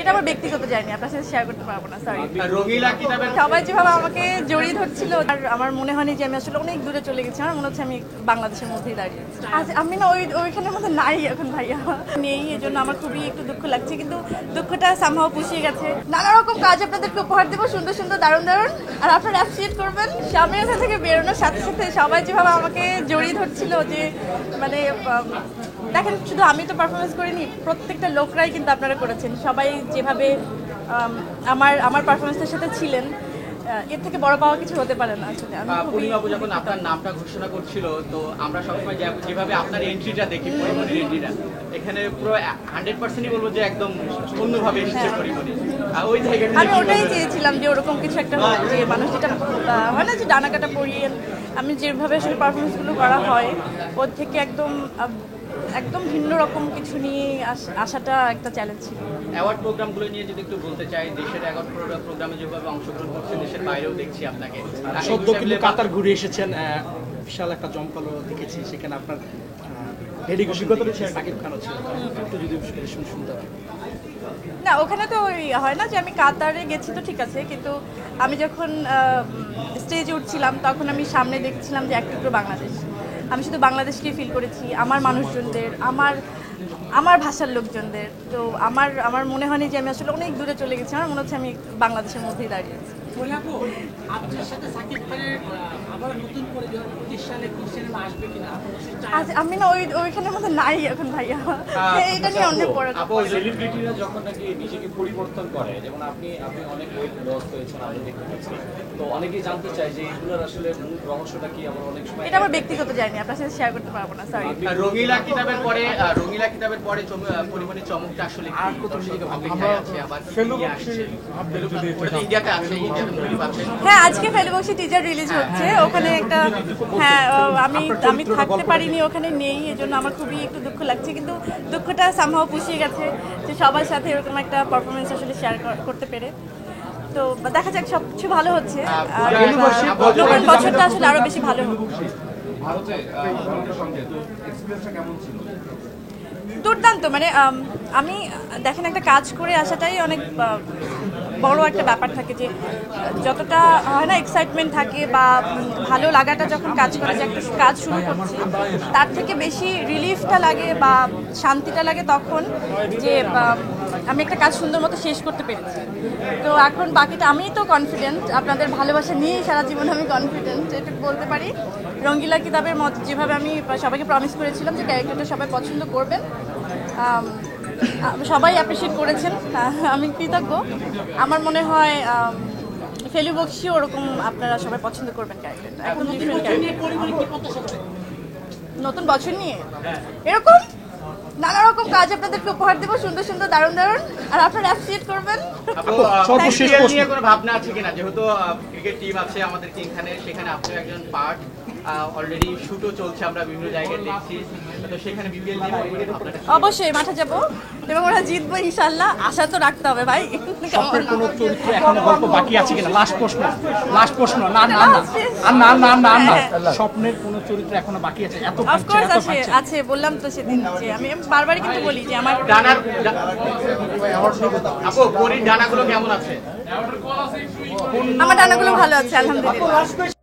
এটা আমার ব্যক্তিগত জার্নি, আপনার সাথে শেয়ার করতে পারবো না, সরি। রঙিলা কিতাবের সবাই যেভাবে আমাকে জড়িয়ে ধরছিল, আর আমার মনে হয়নি যে আমি আসলে অনেক দূরে চলে গেছি। আমার মনে হচ্ছে আমি বাংলাদেশের মধ্যেই দাঁড়িয়ে আছি। আমি না ওইখানের মধ্যে নাই এখন ভাইয়া, নেই। এই জন্য আমার খুবই একটু দুঃখ লাগছে, কিন্তু দুঃখটা সামহাও পুষিয়ে গেছে। নানা রকম কাজ আপনাদেরকে উপহার দেবো, সুন্দর সুন্দর, দারুণ দারুণ, আর আপনারা অ্যাপ্রিশিয়েট করবেন। সামনে এখান থেকে বেরোনোর সাথে সাথে সবাই যেভাবে আমাকে জড়িয়ে ধরছিল, যে মানে দেখেন, শুধু আমি তো পারফরমেন্স করিনি, প্রত্যেকটা লোকরাই কিন্তু আপনারা করেছেন। সবাই যেভাবে আমার পারফরমেন্সের সাথে ছিলেন, এর থেকে বড় পাওয়া কিছু হতে পারে না আসলে। পূর্ণিমাবু যখন আপনার নামটা ঘোষণা করছিল, তো আমরা সবসময় যেভাবে আপনার এন্ট্রিটা দেখি, পরিমণির এন্ট্রিটা, এখানে পুরো 100%ই বলবো যে একদম অন্যভাবে এসেছে পরিমণি। ওই জায়গাটা আমি ওটাই চেয়েছিলাম যে ওরকম কিছু একটা হোক, যে মানুষ যেটা হয় না, যে ডানা কাটা পরিয়ে আমি যেভাবে আসলে পারফরমেন্সগুলো করা হয়, ওর থেকে একদম ভিন্ন রকম কিছু নিয়ে আসাটা একটা চ্যালেঞ্জ ছিল। অ্যাওয়ার্ড প্রোগ্রামগুলো নিয়ে যদি একটু বলতে চাই, দেশের অ্যাওয়ার্ড প্রোগ্রামে যেভাবে অংশগ্রহণ করছেন, দেশের বাইরেও দেখছি আপনাকে। সদ্য কিন্তু কাতার ঘুরে এসেছেন, বিশাল একটা জমকালো দেখেছি সেখানে। আপনার অভিজ্ঞতা সাকিব খানও ছিল, একটু যদি শুনতে হবে। না, ওখানে তো ওই হয় না যে আমি কাতারে গেছি তো ঠিক আছে, কিন্তু আমি যখন স্টেজে উঠছিলাম তখন আমি সামনে দেখছিলাম যে এক টুকরো বাংলাদেশ। আমি শুধু বাংলাদেশকে ফিল করেছি, আমার মানুষজনদের, আমার ভাষার লোকজনদের। তো আমার মনে হয়নি যে আমি আসলে অনেক দূরে চলে গেছি। আমার মনে হচ্ছে আমি বাংলাদেশের মধ্যেই দাঁড়িয়ে আছি। আমি না ওইখানের মধ্যে নাই এখন ভাইয়া, এটা নিয়ে অনেক পড়া। সেলিব্রিটিরা যখন নাকি নিজেকে পরিবর্তন করে, যেমন আপনি অনেক ওয়েট লস হয়েছেন, আমি দেখতে পাচ্ছি, তো অনেকেই জানতে চায় যে এগুলোর আসলে মূল রহস্যটা কি। আমার অনেক সময় এটা আমার ব্যক্তিগত জার্নি, আপনার সাথে শেয়ার করতে পারবো না, সরি। রঙিলা কিতাবের পরে পরিমণির চমকটা আসলে আর কত অপেক্ষায় আছে, আবার ইন্ডিয়াতে আছে, ইন্ডিয়াতে মুক্তি পাচ্ছে। হ্যাঁ, আজকে ফেলুবক্সি টিজার রিলিজ হচ্ছে, ওখানে একটা, হ্যাঁ, আমি থাকতে পারিনি, ওখানে নেই। এই জন্য আমার খুবই একটু দুঃখ লাগছে, কিন্তু দুঃখটা সামহাও পুষিয়ে গেছে, যে সবার সাথে এরকম একটা পারফরমেন্স আসলে শেয়ার করতে পেরে। তো দেখা যাক, সব কিছু ভালো হচ্ছে, আর নতুন বছরটা আসলে আরো বেশি ভালো হবে। দুর্দান্ত, মানে আমি দেখেন, একটা কাজ করে আসাটাই অনেক বড় একটা ব্যাপার থাকে, যে যতটা হয় না এক্সাইটমেন্ট থাকে বা ভালো লাগাটা যখন কাজ করে, যে একটা কাজ শুরু করছি, তার থেকে বেশি রিলিফটা লাগে বা শান্তিটা লাগে তখন, যে আমি একটা কাজ সুন্দর মতো শেষ করতে পেরেছি। তো এখন বাকিটা, আমি তো কনফিডেন্ট, আপনাদের ভালোবাসা নিয়েই সারা জীবন আমি কনফিডেন্ট, এটুকু বলতে পারি। রঙ্গিলা কিতাবের মত যেভাবে আমি সবাইকে প্রমিস করেছিলাম যে ক্যারেক্টারটা সবাই পছন্দ করবেন, সবাই অ্যাপ্রিশিয়েট করেছেন, আমি কৃতজ্ঞ। আমার মনে হয় ফেলুবক্সিও ওরকম আপনারা সবাই পছন্দ করবেন ক্যারেক্টারটা। একদম ডিফারেন্ট ক্যারেক্টার। নতুন বছর নিয়ে এরকম নানা রকম কাজ আপনাদেরকে উপহার দেবো, সুন্দর সুন্দর, দারুণ দারুণ, আর আপনারা অ্যাপ্রিশিয়েট করবেন। নিয়ে কোনো ভাবনা আছে কিনা, যেহেতু ক্রিকেট টিম আছে আমাদের এখানে, সেখানে আপনিও একজন পার্ট, অলরেডি শুটও চলছে, আমরা বিভিন্ন জায়গায় দেখছি, তো সেখানে বিপিএল নিয়ে অবশ্যই মাঠে যাব এবং ওরা জিতবো ইনশাআল্লাহ, আশা তো রাখতে হবে ভাই। স্বপ্নের কোনো চরিত্র এখনো গল্প বাকি আছে কিনা? লাস্ট প্রশ্ন। না, স্বপ্নের কোনো চরিত্র এখনো বাকি আছে? এত অফকোর্স আছে, বললাম তো সেদিন, যে আমি বারবারই কিন্তু বলি যে আমার ডানাগুলো কেমন আছে? আমার ডানাগুলো ভালো আছে, আলহামদুলিল্লাহ।